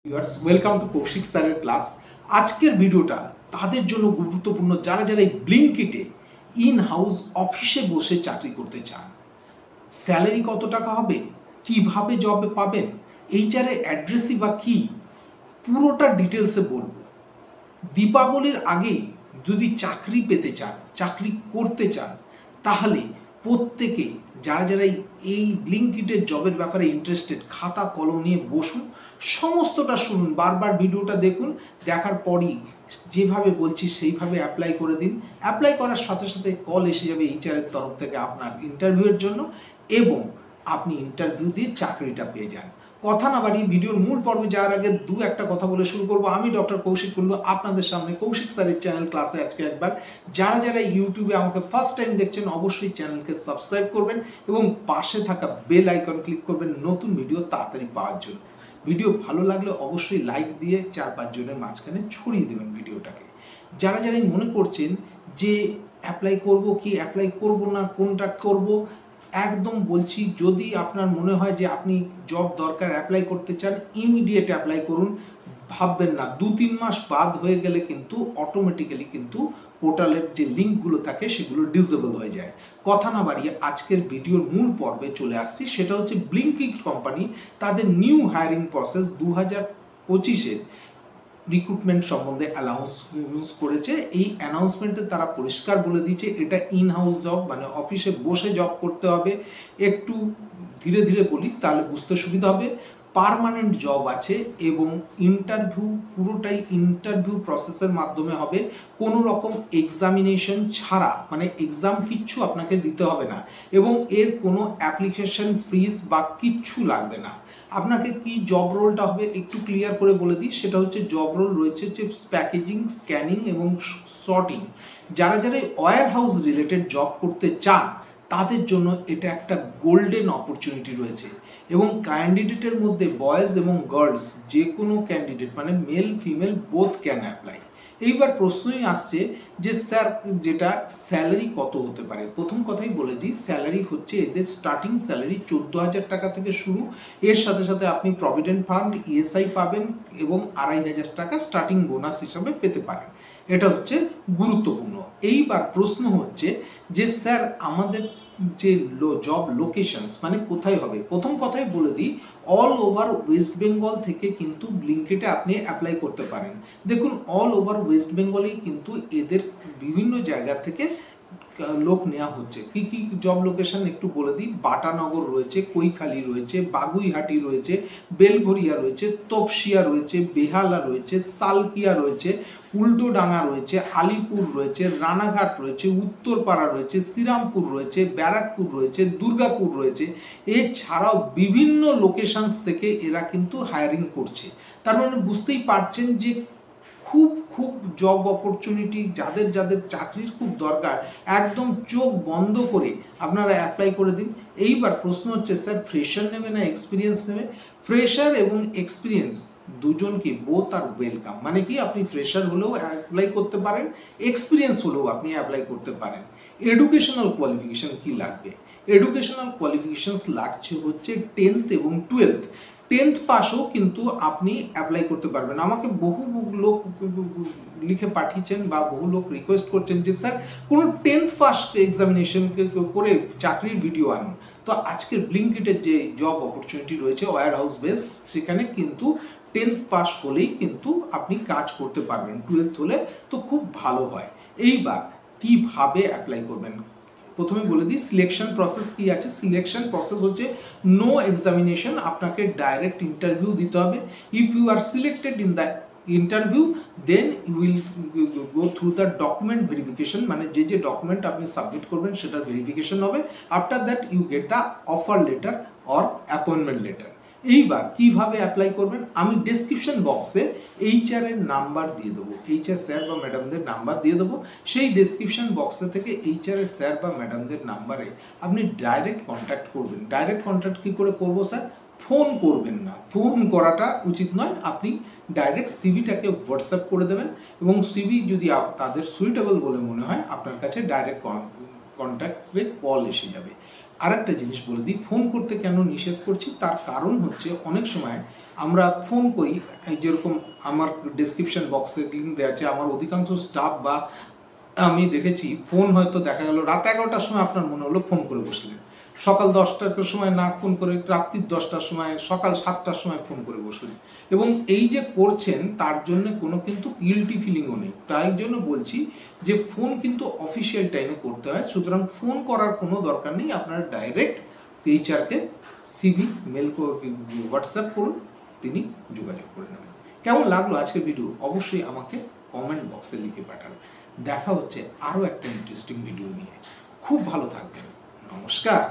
Viewers welcome to Kaushik স্যারের class. আজকের ভিডিওটা তাদের জন্য গুরুত্বপূর্ণ যারা এই ব্লিঙ্কিটে ইন হাউস অফিসে বসে চাকরি করতে চান। স্যালারি কত টাকা হবে, কিভাবে জবে পাবেন, এইচআর এর অ্যাড্রেসই বা কি, পুরোটা ডিটেলসে বলবো। দীপাবলির আগে যদি চাকরি পেতে চান, চাকরি করতে চান, তাহলে প্রত্যেকে যারা এই ব্লিঙ্কিটের জবের ব্যাপারে ইন্টারেস্টেড খাতা কলম নিয়ে বসুন, সমস্তটা শুনুন, বারবার ভিডিওটা দেখুন, দেখার পরই যেভাবে বলছি সেইভাবে অ্যাপ্লাই করে দিন। অ্যাপ্লাই করার সাথে সাথে কল এসে যাবে এইচআর এর তরফ থেকে আপনার ইন্টারভিউয়ের জন্য এবং আপনি ইন্টারভিউ দিয়ে চাকরিটা পেয়ে যান। কথা না বাড়িয়ে ভিডিওর মূল পর্বে যাওয়ার আগে একটা কথা বলে শুরু করব। আমি ডক্টর কৌশিক কুণ্ডু আপনাদের সামনে কৌশিক স্যারের চ্যানেল ক্লাসে আজকে একবার যারা ইউটিউবে আমাকে ফার্স্ট টাইম দেখছেন অবশ্যই চ্যানেলকে সাবস্ক্রাইব করবেন এবং পাশে থাকা বেল আইকন ক্লিক করবেন নতুন ভিডিও তাড়াতাড়ি পাওয়ার জন্য। ভিডিও ভালো লাগলে অবশ্যই লাইক দিয়ে 4-5 জনের মাঝখানে ছড়িয়ে দেবেন ভিডিওটাকে। যারা মনে করছেন যে অ্যাপ্লাই করব কি অ্যাপ্লাই করব না, কোনটা করব, একদম বলছি, যদি আপনার মনে হয় যে আপনি জব দরকার, অ্যাপ্লাই করতে চান, ইমিডিয়েট অ্যাপ্লাই করুন। ভাববেন না 2-3 মাস বাদ হয়ে গেলে কিন্তু অটোমেটিক্যালি কিন্তু পোর্টালের যে লিঙ্কগুলো থাকে সেগুলো ডিসেবল হয়ে যায়। কথা না বাড়িয়ে আজকের ভিডিওর মূল পর্বে চলে আসছি। সেটা হচ্ছে ব্লিঙ্কিট কোম্পানি তাদের নিউ হায়ারিং প্রসেস 2025-এর রিক্রুটমেন্ট সম্বন্ধে অ্যানাউন্স করেছে। এই অ্যানাউন্সমেন্টে তারা পরিষ্কার বলে দিয়েছে এটা ইন হাউস জব, মানে অফিসে বসে জব করতে হবে। একটু ধীরে ধীরে বলি তাহলে বুঝতে সুবিধা হবে। পার্মানেন্ট জব আছে এবং ইন্টারভিউ পুরোটাই ইন্টারভিউ প্রসেসের মাধ্যমে হবে, কোনো রকম এক্সামিনেশন ছাড়া, মানে এক্সাম কিচ্ছু আপনাকে দিতে হবে না এবং এর কোনো অ্যাপ্লিকেশন ফিস বা কিচ্ছু লাগবে না। আপনাকে কি জব রোলটা হবে একটু ক্লিয়ার করে বলে দিই। সেটা হচ্ছে জব রোল রয়েছে হচ্ছে প্যাকেজিং, স্ক্যানিং এবং সর্টিং। যারা ওয়্যার হাউস রিলেটেড জব করতে চান তাদের জন্য এটা একটা গোল্ডেন অপরচুনিটি রয়েছে এবং ক্যান্ডিডেটের মধ্যে বয়েজ এবং গার্লস যে কোনো ক্যান্ডিডেট, মানে male female both can apply. এইবার প্রশ্নই আসছে যে স্যার যেটা স্যালারি কত হতে পারে। প্রথম কথাই বলে দিই, স্যালারি হচ্ছে এদের স্টার্টিং স্যালারি 14,000 টাকা থেকে শুরু। এর সাথে সাথে আপনি প্রভিডেন্ট ফান্ড, ইএসআই পাবেন এবং 2,500 টাকা স্টার্টিং বোনাস হিসাবে পেতে পারেন। এটা হচ্ছে গুরুত্বপূর্ণ। এইবার প্রশ্ন হচ্ছে যে স্যার আমাদের যে জব লোকেশনস মানে কোথায় হবে। প্রথম কথাই বলে দিই, অল ওভার ওয়েস্ট বেঙ্গল থেকে কিন্তু ব্লিঙ্কিটে আপনি অ্যাপ্লাই করতে পারেন। দেখুন অল ওভার ওয়েস্ট বেঙ্গলেই কিন্তু এদের বিভিন্ন জায়গা থেকে লোক নেওয়া হচ্ছে। কি কি জব লোকেশন একটু বলে দিই। বাটানগর রয়েছে, কৈখালি রয়েছে, বাগুইহাটি রয়েছে, বেলঘরিয়া রয়েছে, তপসিয়া রয়েছে, বেহালা রয়েছে, সালকিয়া রয়েছে, উল্টোডাঙ্গা রয়েছে, আলিপুর রয়েছে, রানাঘাট রয়েছে, উত্তরপাড়া রয়েছে, শ্রীরামপুর রয়েছে, ব্যারাকপুর রয়েছে, দুর্গাপুর রয়েছে। এছাড়াও বিভিন্ন লোকেশনস থেকে এরা কিন্তু হায়ারিং করছে। তার মানে বুঝতেই পারছেন যে খুব খুব জব অপরচুনিটি যাদের চাকরির খুব দরকার, একদম চোখ বন্ধ করে আপনারা অ্যাপ্লাই করে দিন। এইবার প্রশ্ন হচ্ছে স্যার ফ্রেশার নেবে না এক্সপিরিয়েন্স নেবে। ফ্রেশার এবং এক্সপিরিয়েন্স দুজনকে বোথ আর ওয়েলকাম, মানে কি আপনি ফ্রেশার হলেও অ্যাপ্লাই করতে পারেন, এক্সপিরিয়েন্স হলেও আপনি অ্যাপ্লাই করতে পারেন। এডুকেশনাল কোয়ালিফিকেশন কি লাগবে? এডুকেশনাল কোয়ালিফিকেশনস লাগছে হচ্ছে 10th এবং 12th। 10th পাসও কিন্তু আপনি অ্যাপ্লাই করতে পারবেন। আমাকে বহু লোক লিখে পাঠিয়েছেন বা বহু লোক রিকোয়েস্ট করছেন যে স্যার কোনো 10th পাস এক্সামিনেশন করে চাকরির ভিডিও আনুন। তো আজকের ব্লিঙ্কিটের যে জব অপরচুনিটি রয়েছে ওয়্যার হাউস বেস, সেখানে কিন্তু 10th পাস হলেই কিন্তু আপনি কাজ করতে পারবেন। 12th হলে তো খুব ভালো হয়। এইবার কিভাবে অ্যাপ্লাই করবেন প্রথমে বলে দিই। সিলেকশন প্রসেস কি আছে। সিলেকশন প্রসেস হচ্ছে নো এক্সামিনেশন, আপনাকে ডাইরেক্ট ইন্টারভিউ দিতে হবে। If you are selected in the interview then you will go through the document verification, মানে যে ডকুমেন্ট আপনি সাবমিট করবেন সেটার ভেরিফিকেশন হবে। After that you get the offer letter or appointment letter. এইবার কিভাবে অ্যাপ্লাই করবেন, আমি ডেসক্রিপশন বক্সে এইচআর এর নাম্বার দিয়ে দেবো, এইচআর স্যার বা ম্যাডামদের নাম্বার দিয়ে দেবো। সেই ডেসক্রিপশন বক্সে থেকে এইচআর এর স্যার বা ম্যাডামদের নাম্বারে আপনি ডাইরেক্ট কন্ট্যাক্ট করবেন। ডাইরেক্ট কন্ট্যাক্ট কী করে করবো স্যার? ফোন করবেন না, ফোন করাটা উচিত নয়। আপনি ডাইরেক্ট সিভিটাকে হোয়াটসঅ্যাপ করে দেবেন এবং সিভি যদি তাদের সুইটেবল বলে মনে হয় আপনার কাছে ডাইরেক্ট কন্ট্যাক্টে কল এসে যাবে। আরেকটা জিনিস বলে দিই, ফোন করতে কেন নিষেধ করছি তার কারণ হচ্ছে অনেক সময় আমরা ফোন করি, যেরকম আমার ডেসক্রিপশন বক্সে লিঙ্ক দেওয়া আছে, আমার অধিকাংশ স্টাফ বা আমি দেখেছি ফোন হয়তো দেখা গেল রাত 11টার সময় আপনার মনে হলো ফোন করে বসলেন, সকাল 10টার সময় না ফোন করে রাত্রির 10টার সময়, সকাল 7টার সময় ফোন করে বসলেন, এবং এই যে করছেন তার জন্য কোনো কিন্তু গিল্টি ফিলিংও নেই। তাই জন্য বলছি যে ফোন কিন্তু অফিসিয়াল টাইমে করতে হয়, সুতরাং ফোন করার কোনো দরকার নেই, আপনারা ডাইরেক্ট এইচআরকে সিভি মেল হোয়াটসঅ্যাপ করুন, তিনি যোগাযোগ করে নেবেন। কেমন লাগলো আজকের ভিডিও অবশ্যই আমাকে কমেন্ট বক্সে লিখে পাঠান। দেখা হচ্ছে আরও একটা ইন্টারেস্টিং ভিডিও নিয়ে। খুব ভালো থাকবেন। নমস্কার।